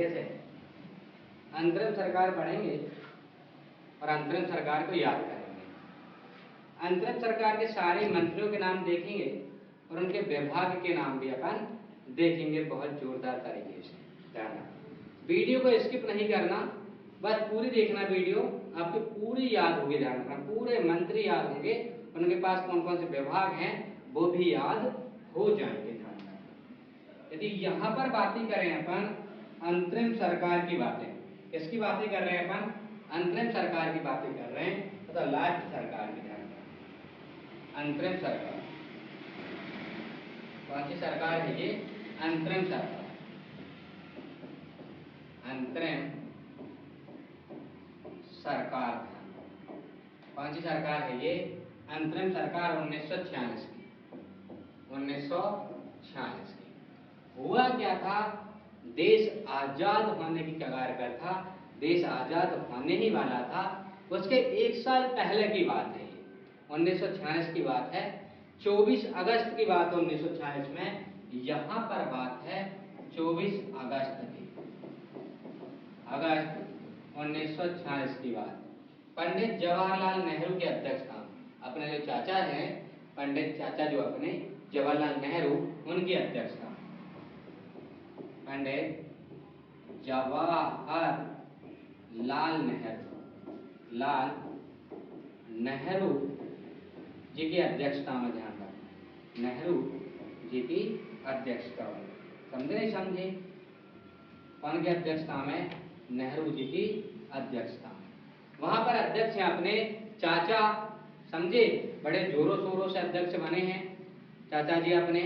कैसे? अंतरिम सरकार पढ़ेंगे और अंतरिम सरकार को याद करेंगे। अंतरिम सरकार के सारे मंत्रियों के नाम देखेंगे और उनके विभाग के नाम भी अपन देखेंगे बहुत जोरदार तरीके से। ध्यान रखना, वीडियो को स्किप नहीं करना, बस पूरी देखना वीडियो, आपको पूरी याद होगी। ध्यान रखना, पूरे मंत्री याद होंगे, उनके पास कौन कौन से विभाग हैं वो भी याद हो जाएंगे। ध्यान रखना, यदि यहाँ पर बातें करें अपन अंतरिम सरकार की बातें, किसकी बातें कर रहे हैं अपन? अंतरिम सरकार की बातें कर रहे हैं, मतलब लास्ट सरकार की। ध्यान रखना, अंतरिम सरकार कौन सी सरकार है? ये अंतरिम सरकार। अंतरिम सरकार कौन सी सरकार है? ये अंतरिम सरकार 1946 की। 1946 की। हुआ क्या था? देश आजाद होने की कगार पर था, देश आजाद होने ही वाला था, उसके एक साल पहले की बात है। ये 1946 की बात है, 24 अगस्त की बात है 1946 में। यहाँ पर बात है 24 अगस्त की, अगस्त 1946 की बात। पंडित जवाहरलाल नेहरू के अध्यक्षता में, अपने जो चाचा हैं, पंडित चाचा जो अपने जवाहरलाल नेहरू, उनकी अध्यक्षता में, पंडित जवाहरलाल नेहरू जी की अध्यक्षता में। ध्यान रखना, नेहरू जी की अध्यक्षता में। समझे नहीं समझे? कौन की अध्यक्षता में? नेहरू जी की अध्यक्षता में। वहां पर अध्यक्ष हैं अपने चाचा, समझे, बड़े जोरों शोरों से अध्यक्ष बने हैं चाचा जी अपने,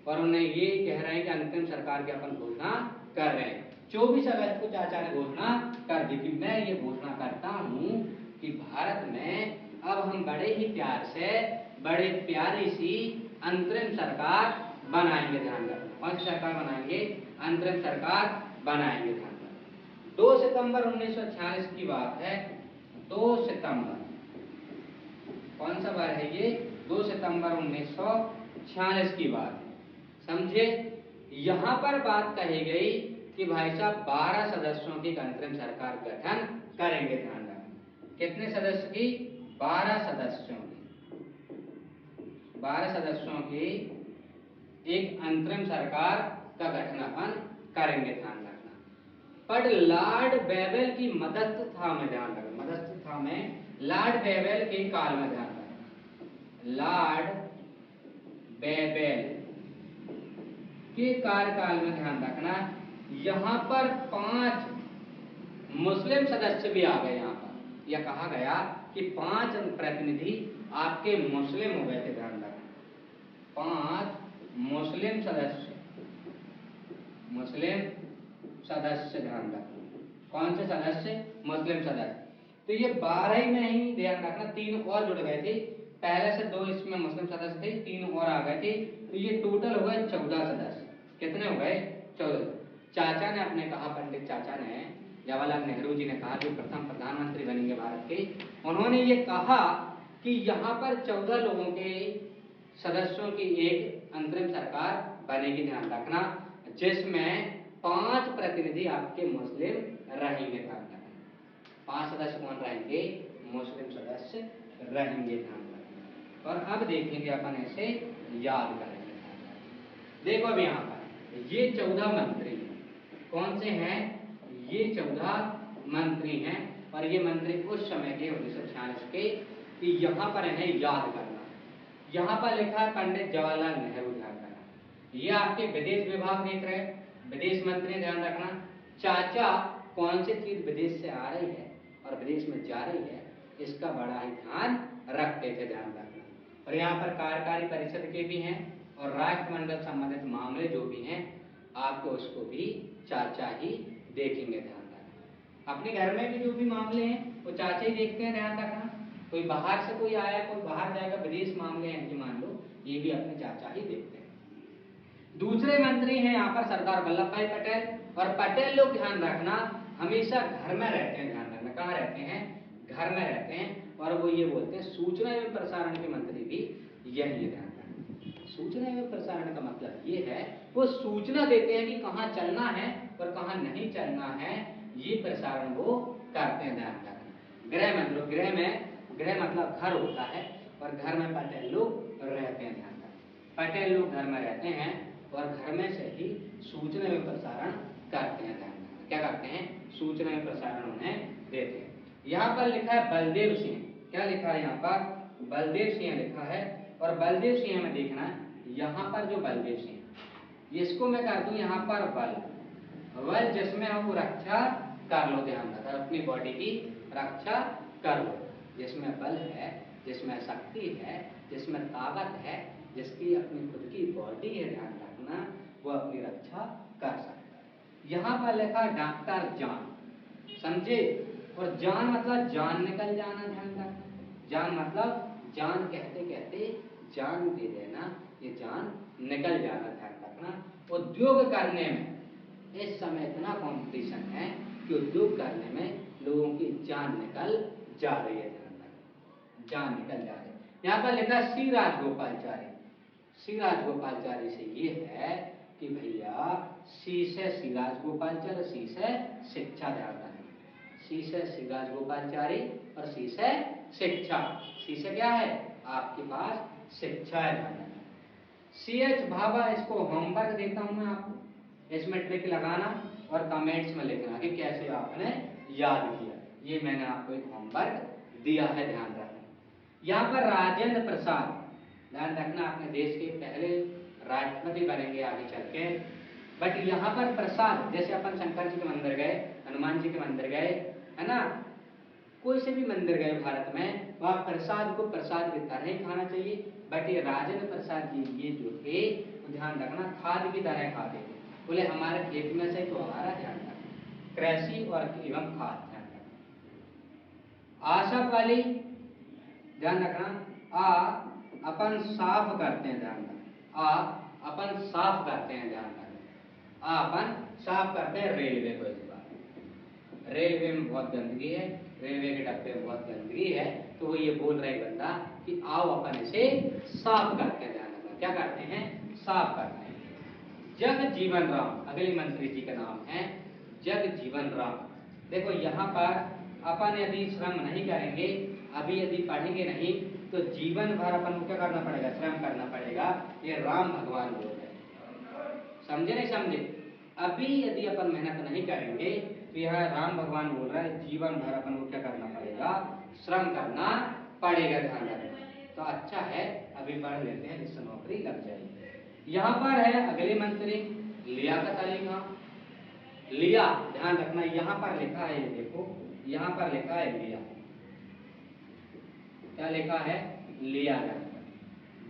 और उन्हें ये कह रहे हैं कि अंतिम सरकार की अपन घोषणा कर रहे हैं। 24 अगस्त को चाचा ने घोषणा कर दी कि मैं ये घोषणा करता हूं कि भारत में अब हम बड़े ही प्यार से, बड़े प्यारी सी अंतरिम सरकार बनाएंगे। ध्यान रखना, कौन सी सरकार बनाएंगे? अंतरिम सरकार बनाएंगे। ध्यान रखना, 2 सितंबर 1946 की बात है। 2 सितंबर, कौन सा बार है ये? 2 सितंबर 1946 की बात है। समझे? यहां पर बात कही गई कि भाई साहब 12 सदस्यों की अंतरिम सरकार गठन करेंगे। ध्यान रखना, कितने सदस्य की? 12 सदस्यों की, 12 सदस्यों की एक अंतरिम सरकार का गठन अपन करेंगे। ध्यान रखना, पर लॉर्ड बेवेल की मध्यस्थता में, ध्यान रखना, मध्यस्थता में लॉर्ड बेवेल के काल में, ध्यान रखना, लॉर्ड बेवेल के कार्यकाल में, ध्यान रखना, यहां पर 5 मुस्लिम सदस्य भी आ गए। यहां पर यह कहा गया कि 5 प्रतिनिधि आपके मुस्लिम हो गए थे। ध्यान रखना, 5 मुस्लिम सदस्य, मुस्लिम सदस्य, ध्यान रखना, कौन से सदस्य? मुस्लिम सदस्य। तो ये 12 में ही, ध्यान रखना, 3 और जुड़ गए थे, पहले से 2 इसमें मुस्लिम सदस्य थे, 3 और आ गए थे, तो ये टोटल हो गए 14 सदस्य। कितने हो गए? 14। चाचा ने अपने कहा, पंडित चाचा ने, जवाहरलाल नेहरू जी ने कहा, जो प्रथम प्रधानमंत्री बनेंगे भारत के, उन्होंने ये कहा कि यहाँ पर 14 लोगों के सदस्यों की एक अंतरिम सरकार बनेगी। ध्यान रखना, जिसमें 5 प्रतिनिधि आपके मुस्लिम रहेंगे। ध्यान रखना, 5 सदस्य कौन रहेंगे? मुस्लिम सदस्य रहेंगे। ध्यान रखना, और अब देखेंगे अपन, ऐसे याद करेंगे। देखो अब यहाँ पर ये 14 मंत्री कौन से हैं? ये 14 मंत्री हैं, और ये मंत्री उस समय के 1946 के, कि यहाँ पर इन्हें याद करना। यहाँ पर लिखा है पंडित जवाहरलाल नेहरू। ध्यान रखना, ये आपके विदेश विभाग देख रहे हैं, विदेश मंत्री। ध्यान रखना, चाचा कौन सी चीज विदेश से आ रही है और विदेश में जा रही है, इसका बड़ा ही ध्यान रखते थे। ध्यान रखना, और यहाँ पर कार्यकारी परिषद के भी हैं, और राष्ट्रमंडल संबंधित मामले जो भी हैं आपको उसको भी चाचा ही देखेंगे। ध्यान रखना, अपने घर में भी जो भी मामले हैं वो चाचा ही देखते हैं। ध्यान रखना, कोई बाहर से कोई आया, कोई बाहर जाएगा, विदेश मामले हैं कि मान लो, ये भी अपने चाचा ही देखते हैं। दूसरे मंत्री हैं यहाँ पर सरदार वल्लभ भाई पटेल, और पटेल लोग, ध्यान रखना, हमेशा घर में रहते हैं। ध्यान रखना, कहाँ रहते हैं? घर में रहते हैं, और वो ये बोलते हैं, सूचना एवं प्रसारण के मंत्री भी यही है। ध्यान रखना, सूचना एवं प्रसारण का मतलब ये है, वो सूचना देते हैं कि कहाँ चलना है और कहाँ नहीं चलना है, ये प्रसारण वो करते हैं। ध्यान रखना। गृह में, गृह में, गृह मतलब घर होता है और घर में पटेल लोग रहते हैं। ध्यान रखना, पटेल लोग घर में रहते हैं और घर में से ही सूचना में प्रसारण करते हैं। ध्यान रखना, क्या करते हैं, सूचना में प्रसारण उन्हें देते हैं। यहाँ पर लिखा है बलदेव सिंह, क्या लिखा है यहाँ पर, बलदेव सिंह लिखा है। और बलदेव सिंह में देखना है, यहाँ पर जो बलदेव सिंह, इसको मैं कर दूं यहाँ पर बल, बल जिसमें हम रक्षा कर लो। ध्यान रखना, अपनी बॉडी की रक्षा कर लो, जिसमें बल है, जिसमें शक्ति है, जिसमें ताकत है, जिसकी अपनी खुद की बॉडी है, ध्यान रखना, वो अपनी रक्षा कर सकता है। यहाँ पर लिखा डॉक्टर जान, समझे। और जान मतलब जान निकल जाना। ध्यान रखना, जान मतलब जान कहते कहते जान दे देना, ये जान निकल जाना। ध्यान रखना। उद्योग करने में इस समय इतना कंपटीशन है कि उद्योग करने में लोगों की जान निकल जा रही है। ध्यान रखना, जान निकल जा रही है। यहाँ पर लिखा श्री राजगोपालचारी, श्री राजगोपालचारी से ये है कि भैया सी से श्री राजगोपालचारी, सी से शिक्षा। ध्यान रखना, सी से श्री राजगोपालचारी और सी से शिक्षा। सी से क्या है, आपके पास शिक्षा है। ध्यान रखना। सी एच भाभा, इसको होमवर्क देता हूं मैं आपको, इसमें ट्रिक लगाना और कमेंट्स में लिखना कि कैसे आपने याद किया। ये मैंने आपको एक होमवर्क दिया है। ध्यान रखना। यहाँ पर राजेंद्र प्रसाद, ध्यान रखना, अपने देश के पहले राष्ट्रपति बनेंगे आगे चल के। बट यहाँ पर प्रसाद, जैसे अपन शंकर जी के मंदिर गए, हनुमान जी के मंदिर गए, है ना, कोई से भी मंदिर गए भारत में, वहां प्रसाद को प्रसाद की तरह ही खाना चाहिए। बट ये राजेंद्र प्रसाद जी ये जो थे, वो ध्यान रखना खाद की तरह खाते थे। बोले हमारे खेत में से तो आ रहा, ध्यान रखना, कृषि और एवं खाद। ध्यान रखना। आशा वाली, ध्यान रखना, आ अपन साफ करते हैं। ध्यान रखना, आ अपन साफ करते हैं। ध्यान रखना, आ अपन साफ करते हैं रेलवे को। इस बार रेलवे में बहुत गंदगी है, रेलवे के डब्बे में बहुत गंदगी है, तो वो ये बोल रहे बंदा कि आओ अपन इसे साफ करते हैं। ध्यान रखना, क्या करते हैं, साफ करते हैं। जग जीवन राम, अगले मंत्री जी का नाम है जग जीवन राम। देखो यहाँ पर अपन यदि श्रम नहीं करेंगे, अभी यदि पढ़ेंगे नहीं, तो जीवन भर अपन को क्या करना पड़ेगा, श्रम करना पड़ेगा। ये राम भगवान बोल रहे हैं, समझे नहीं समझे। अभी यदि अपन मेहनत नहीं करेंगे, तो यह राम भगवान बोल रहा है जीवन भर अपन को क्या करना पड़ेगा, श्रम करना पड़ेगा। ध्यान रखना। तो अच्छा है अभी पढ़ लेते हैं, जिससे नौकरी लग जाएगी। यहाँ पर है अगले मंत्री लियाकत अली खान। लिया, ध्यान रखना, यहाँ पर लिखा है, ये देखो यहाँ पर लिखा है लिया, क्या लिखा है, लिया।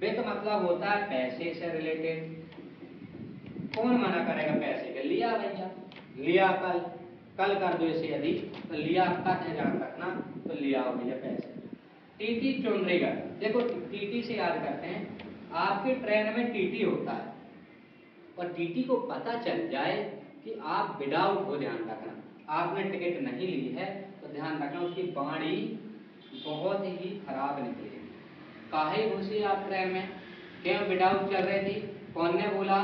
वित्त मतलब होता है पैसे से रिलेटेड। कौन मना करेगा पैसे के, लिया भैया, लिया कल, कल कर दो इसे यदि, तो लिया कत है, ध्यान रखना, तो लिया हो भैया पैसे। टीटी चुनरीगढ़, देखो टीटी से याद करते हैं, आपके ट्रेन में टीटी होता है और टीटी को पता चल जाए कि आप विदाउट हो, ध्यान रखना, आपने टिकट नहीं ली है, तो ध्यान रखना उसकी बाणी बहुत ही खराब निकलेगी। काहे घुसी आप ट्रेन में, क्यों विदाउट चल रही थी, कौन ने बोला,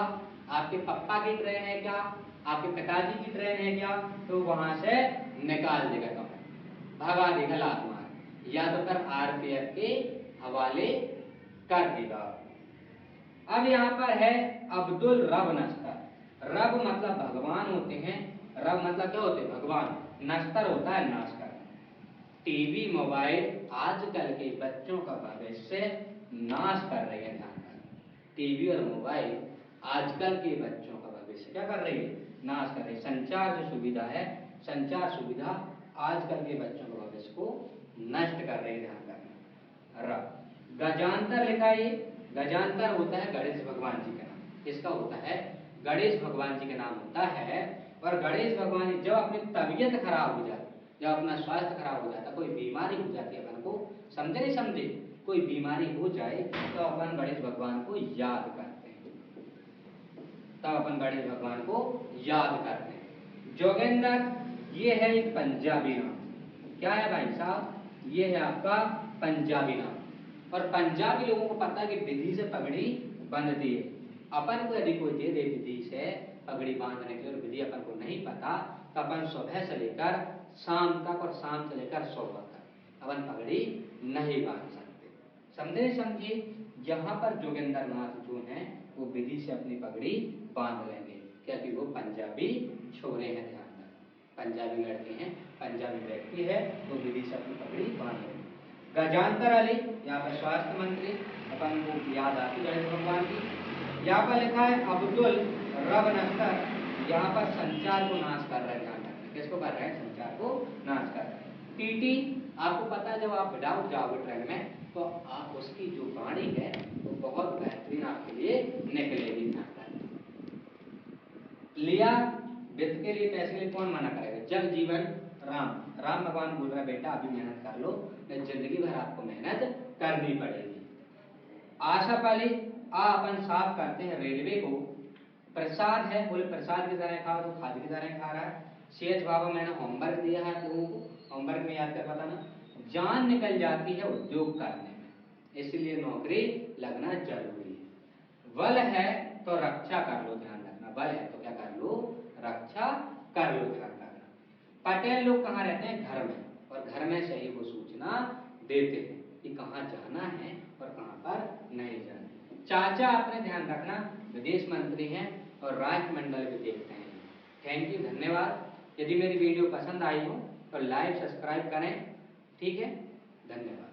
आपके पापा की ट्रेन है क्या, आपके पिताजी की ट्रेन है क्या, तो वहां से निकाल देगा, तो भगा देगा लात मार, या तो फिर आरपीएफ के हवाले कर देगा। अब यहाँ पर है अब्दुल रब नश्तर। रब मतलब भगवान होते हैं, रब मतलब क्या होते हैं, भगवान। नश्तर होता है नाश करना। टीवी मोबाइल आजकल के बच्चों का भविष्य नाश कर रही है। ध्यान रखना, टीवी और मोबाइल आजकल के बच्चों का भविष्य क्या कर रही है, नाश कर रही है। संचार जो सुविधा है, संचार सुविधा आजकल के बच्चों के भविष्य को नष्ट कर रही है। ध्यान रखना। रब गजांतर लिखा है, गजांतर होता है गणेश भगवान जी का नाम, इसका होता है गणेश भगवान जी का नाम होता है। और गणेश भगवान जी जब अपनी तबीयत खराब हो जाती, जब अपना स्वास्थ्य खराब हो जाता, कोई बीमारी हो जाती है, अपन को समझे नहीं समझे, कोई बीमारी हो जाए तो अपन गणेश भगवान को याद करते हैं, तब अपन गणेश भगवान को याद करते हैं। जोगेंद्र, ये है एक पंजाबी नाम, क्या है भाई साहब, ये है आपका पंजाबी नाम। और पंजाबी लोगों को पता है कि विधि से पगड़ी बंधती है। अपन को यदि कोई दे दे विधि से, पगड़ी बांधने की, और विधि अपन को नहीं पता तो अपन सुबह से लेकर शाम तक और शाम से लेकर सुबह तक अपन पगड़ी नहीं बांध सकते। समझे समझे? यहाँ पर जोगिंदर नाथ जो हैं वो विधि से अपनी पगड़ी बांध लेंगे, क्योंकि वो पंजाबी छोरे हैं। ध्यान रखें, पंजाबी लड़के हैं, पंजाबी व्यक्ति है, वो विधि से अपनी पगड़ी बांध लेंगे। गजानतर अली यहाँ पर स्वास्थ्य मंत्री, अपन को याद आती गणेश भगवान की। यहाँ पर लिखा है अब्दुल रब नस्तर, यहाँ पर संचार को नाश कर रहे हैं। ध्यान रखें, किसको कर रहे हैं? संचार को नाश कर रहे हैं। टीटी, आपको पता है जब आप विदाउट जाओगे ट्रेन में तो आप उसकी जो वाणी है वो बहुत बेहतरीन आपके लिए निकलेगी। ध्यान रखें। लिया, वित्त के लिए पैसे के लिए कौन मना करेगा? जग जीवन राम, राम भगवान बोल रहा है बेटा अभी मेहनत कर लो, नहीं जिंदगी भर आपको मेहनत करनी पड़ेगी। आशा पाली, अपन साफ करते हैं रेलवे को। प्रसाद है, बोले प्रसाद की तरह खाओ तो खाद की तरह खा रहा है। CH बाबा, मैंने होमवर्क दिया है आप लोगों को, होमवर्क में याद कर बताना। जान निकल जाती है उद्योग करने में, इसलिए नौकरी लगना जरूरी है। बल है तो रक्षा कर लो, ध्यान रखना, बल है तो क्या कर लो? रक्षा कर लो, ध्यान रखना। पटेल लोग कहाँ रहते हैं? घर में, और घर में से ही वो सूचना देते हैं कि कहाँ जाना है और कहाँ पर नहीं जाना। चाचा, आपने ध्यान रखना, विदेश मंत्री हैं और राष्ट्रमंडल भी देखते हैं। थैंक यू, धन्यवाद। यदि मेरी वीडियो पसंद आई हो तो लाइक सब्सक्राइब करें, ठीक है? धन्यवाद।